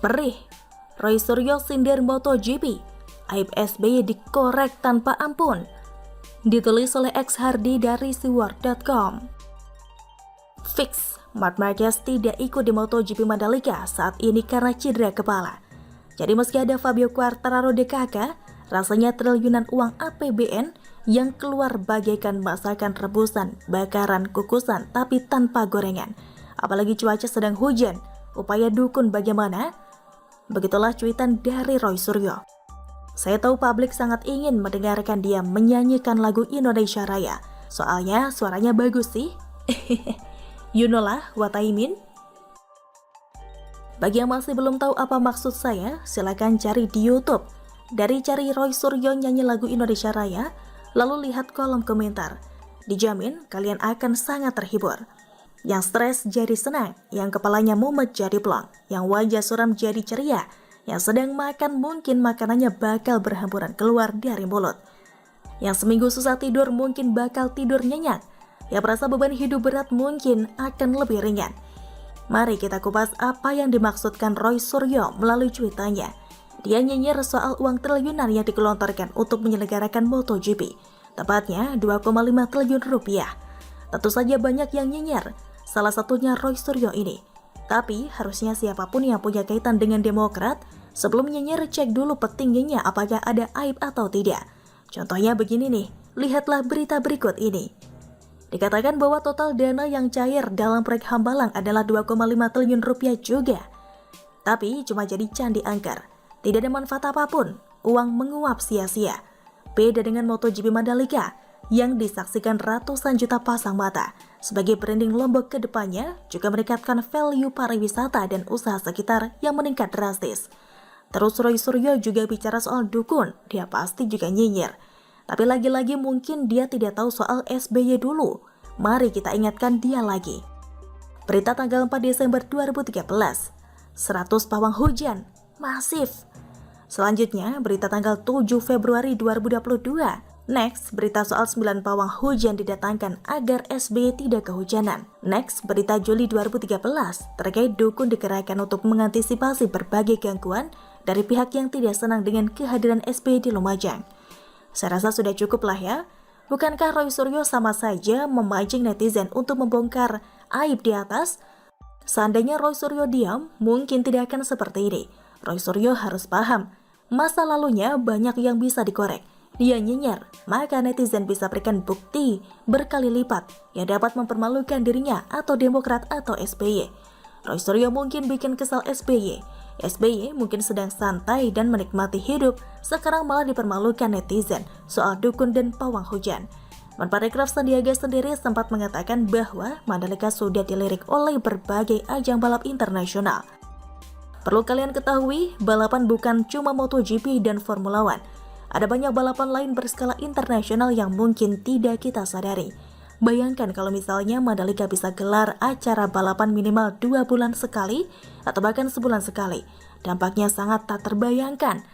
Perih, Roy Suryo sindir MotoGP, aib SBY dikorek tanpa ampun. Ditulis oleh X Hardy dari siwar.com. Fix, Marc Marquez tidak ikut di MotoGP Mandalika saat ini karena cedera kepala. Jadi meski ada Fabio Quartararo de kakak, rasanya triliunan uang APBN yang keluar bagaikan masakan rebusan, bakaran, kukusan, tapi tanpa gorengan. Apalagi cuaca sedang hujan, upaya dukun bagaimana? Begitulah cuitan dari Roy Suryo. Saya tahu publik sangat ingin mendengarkan dia menyanyikan lagu Indonesia Raya. Soalnya suaranya bagus sih. You know lah what I mean? Bagi yang masih belum tahu apa maksud saya, silakan cari di YouTube. Dari cari Roy Suryo nyanyi lagu Indonesia Raya, lalu lihat kolom komentar. Dijamin kalian akan sangat terhibur. Yang stres jadi senang, yang kepalanya mumet jadi plong, yang wajah suram jadi ceria, yang sedang makan mungkin makanannya bakal berhamburan keluar dari mulut. Yang seminggu susah tidur mungkin bakal tidur nyenyak. Yang merasa beban hidup berat mungkin akan lebih ringan. Mari kita kupas apa yang dimaksudkan Roy Suryo melalui cuitannya. Dia nyinyir soal uang triliunan yang digelontorkan untuk menyelenggarakan MotoGP. Tepatnya 2,5 triliun rupiah. Tentu saja banyak yang nyinyir, salah satunya Roy Suryo ini. Tapi harusnya siapapun yang punya kaitan dengan Demokrat, sebelum nyinyir cek dulu petingginya apakah ada aib atau tidak. Contohnya begini nih, lihatlah berita berikut ini. Dikatakan bahwa total dana yang cair dalam proyek Hambalang adalah 2,5 triliun rupiah juga. Tapi cuma jadi candi angker. Tidak ada manfaat apapun, uang menguap sia-sia. Beda dengan MotoGP Mandalika yang disaksikan ratusan juta pasang mata. Sebagai branding Lombok ke depannya juga meningkatkan value pariwisata dan usaha sekitar yang meningkat drastis. Terus Roy Suryo juga bicara soal dukun, dia pasti juga nyinyir. Tapi lagi-lagi mungkin dia tidak tahu soal SBY dulu. Mari kita ingatkan dia lagi. Berita tanggal 4 Desember 2013. 100 pawang hujan. Masif. Selanjutnya, berita tanggal 7 Februari 2022. Next, berita soal 9 pawang hujan didatangkan agar SBY tidak kehujanan. Next, berita Juli 2013 terkait dukun dikerahkan untuk mengantisipasi berbagai gangguan dari pihak yang tidak senang dengan kehadiran SBY di Lumajang. Saya rasa sudah cukup lah ya. Bukankah Roy Suryo sama saja memancing netizen untuk membongkar aib di atas? Seandainya Roy Suryo diam, mungkin tidak akan seperti ini. Roy Suryo harus paham, masa lalunya banyak yang bisa dikorek. Dia nyinyir, maka netizen bisa berikan bukti berkali lipat yang dapat mempermalukan dirinya atau Demokrat atau SBY. Roy Suryo mungkin bikin kesal SBY. SBY mungkin sedang santai dan menikmati hidup, sekarang malah dipermalukan netizen soal dukun dan pawang hujan. Menparekraf Sandiaga sendiri sempat mengatakan bahwa Mandalika sudah dilirik oleh berbagai ajang balap internasional. Perlu kalian ketahui, balapan bukan cuma MotoGP dan Formula One. Ada banyak balapan lain berskala internasional yang mungkin tidak kita sadari. Bayangkan kalau misalnya Mandalika bisa gelar acara balapan minimal 2 bulan sekali atau bahkan sebulan sekali. Dampaknya sangat tak terbayangkan.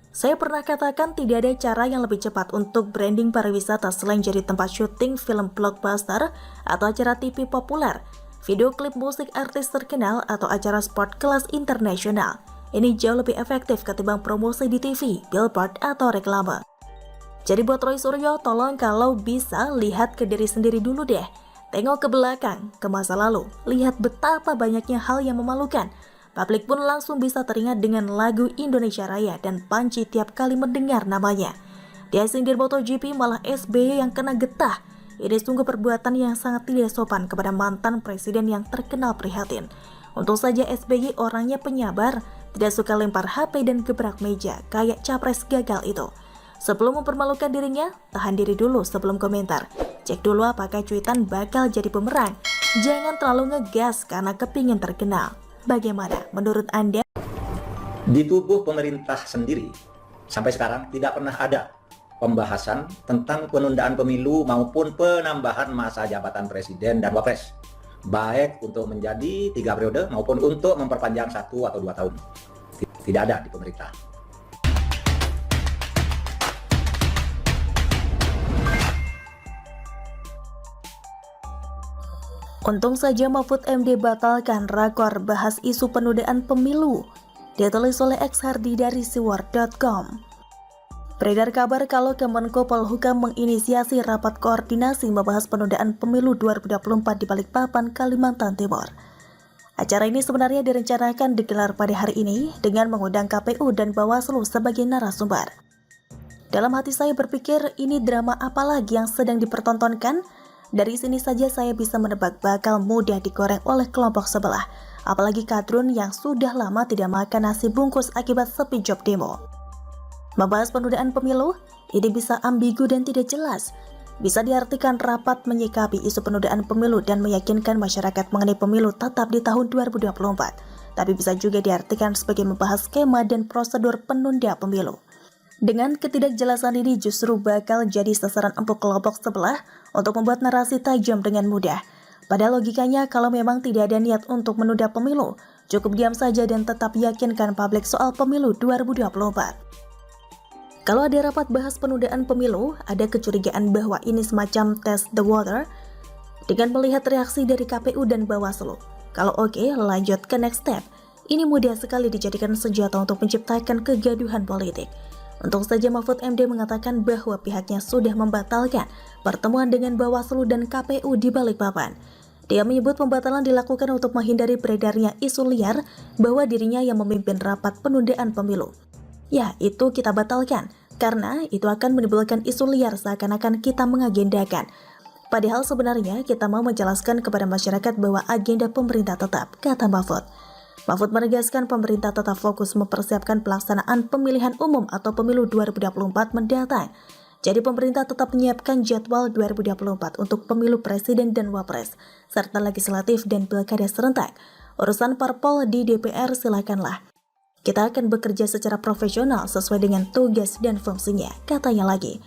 Saya pernah katakan tidak ada cara yang lebih cepat untuk branding pariwisata selain jadi tempat syuting film blockbuster atau acara TV populer, video klip musik artis terkenal atau acara sport kelas internasional. Ini jauh lebih efektif ketimbang promosi di TV, billboard atau reklame. Jadi buat Roy Suryo, tolong kalau bisa lihat ke diri sendiri dulu deh. Tengok ke belakang, ke masa lalu. Lihat betapa banyaknya hal yang memalukan. Publik pun langsung bisa teringat dengan lagu Indonesia Raya dan panci tiap kali mendengar namanya. Dia sindir MotoGP malah SBY yang kena getah. Ini sungguh perbuatan yang sangat tidak sopan kepada mantan presiden yang terkenal prihatin. Untung saja SBY orangnya penyabar, tidak suka lempar HP dan gebrak meja kayak capres gagal itu. Sebelum mempermalukan dirinya, tahan diri dulu sebelum komentar. Cek dulu apakah cuitan bakal jadi bumerang. Jangan terlalu ngegas karena kepingin terkenal. Bagaimana menurut Anda? Di tubuh pemerintah sendiri, sampai sekarang tidak pernah ada pembahasan tentang penundaan pemilu maupun penambahan masa jabatan presiden dan wapres. Baik untuk menjadi 3 periode maupun untuk memperpanjang 1 atau 2 tahun. Tidak ada di pemerintah. Untung saja Mahfud MD batalkan rakor bahas isu penundaan pemilu. Ditulis oleh X Hardi dari siwar.com. Beredar kabar kalau Kemenko Polhukam menginisiasi rapat koordinasi membahas penundaan pemilu 2024 di Balikpapan, Kalimantan Timur. Acara ini sebenarnya direncanakan digelar pada hari ini dengan mengundang KPU dan Bawaslu sebagai narasumber. Dalam hati saya berpikir, ini drama apa lagi yang sedang dipertontonkan? Dari sini saja saya bisa menebak bakal mudah digoreng oleh kelompok sebelah, apalagi kadrun yang sudah lama tidak makan nasi bungkus akibat sepi job demo. Membahas penundaan pemilu, ini bisa ambigu dan tidak jelas. Bisa diartikan rapat menyikapi isu penundaan pemilu dan meyakinkan masyarakat mengenai pemilu tetap di tahun 2024. Tapi bisa juga diartikan sebagai membahas skema dan prosedur penunda pemilu. Dengan ketidakjelasan ini justru bakal jadi sasaran empuk kelompok sebelah untuk membuat narasi tajam dengan mudah. Pada logikanya, kalau memang tidak ada niat untuk menunda pemilu, cukup diam saja dan tetap yakinkan publik soal pemilu 2024. Kalau ada rapat bahas penundaan pemilu, ada kecurigaan bahwa ini semacam test the water dengan melihat reaksi dari KPU dan Bawaslu. Kalau oke, lanjut ke next step. Ini mudah sekali dijadikan senjata untuk menciptakan kegaduhan politik. Untung saja Mahfud MD mengatakan bahwa pihaknya sudah membatalkan pertemuan dengan Bawaslu dan KPU di Balikpapan. Dia menyebut pembatalan dilakukan untuk menghindari beredarnya isu liar bahwa dirinya yang memimpin rapat penundaan pemilu. Ya, itu kita batalkan, karena itu akan menimbulkan isu liar seakan-akan kita mengagendakan. Padahal sebenarnya kita mau menjelaskan kepada masyarakat bahwa agenda pemerintah tetap, kata Mahfud. Mahfud menegaskan pemerintah tetap fokus mempersiapkan pelaksanaan pemilihan umum atau pemilu 2024 mendatang. Jadi pemerintah tetap menyiapkan jadwal 2024 untuk pemilu presiden dan wapres, serta legislatif dan pilkada serentak. Urusan parpol di DPR silakanlah. Kita akan bekerja secara profesional sesuai dengan tugas dan fungsinya, katanya lagi.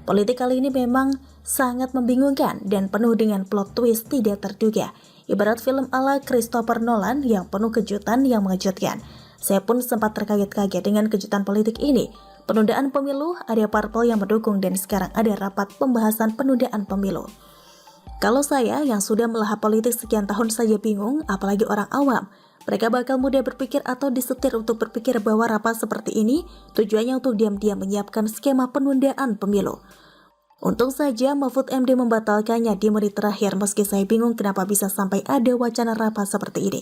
Politik kali ini memang sangat membingungkan dan penuh dengan plot twist tidak terduga. Ibarat film ala Christopher Nolan yang penuh kejutan yang mengejutkan. Saya pun sempat terkaget-kaget dengan kejutan politik ini. Penundaan pemilu, ada parpol yang mendukung dan sekarang ada rapat pembahasan penundaan pemilu. Kalau saya yang sudah melahap politik sekian tahun saja bingung, apalagi orang awam. Mereka bakal mudah berpikir atau disetir untuk berpikir bahwa rapat seperti ini tujuannya untuk diam-diam menyiapkan skema penundaan pemilu. Untung saja Mahfud MD membatalkannya di menit terakhir meski saya bingung kenapa bisa sampai ada wacana rapat seperti ini.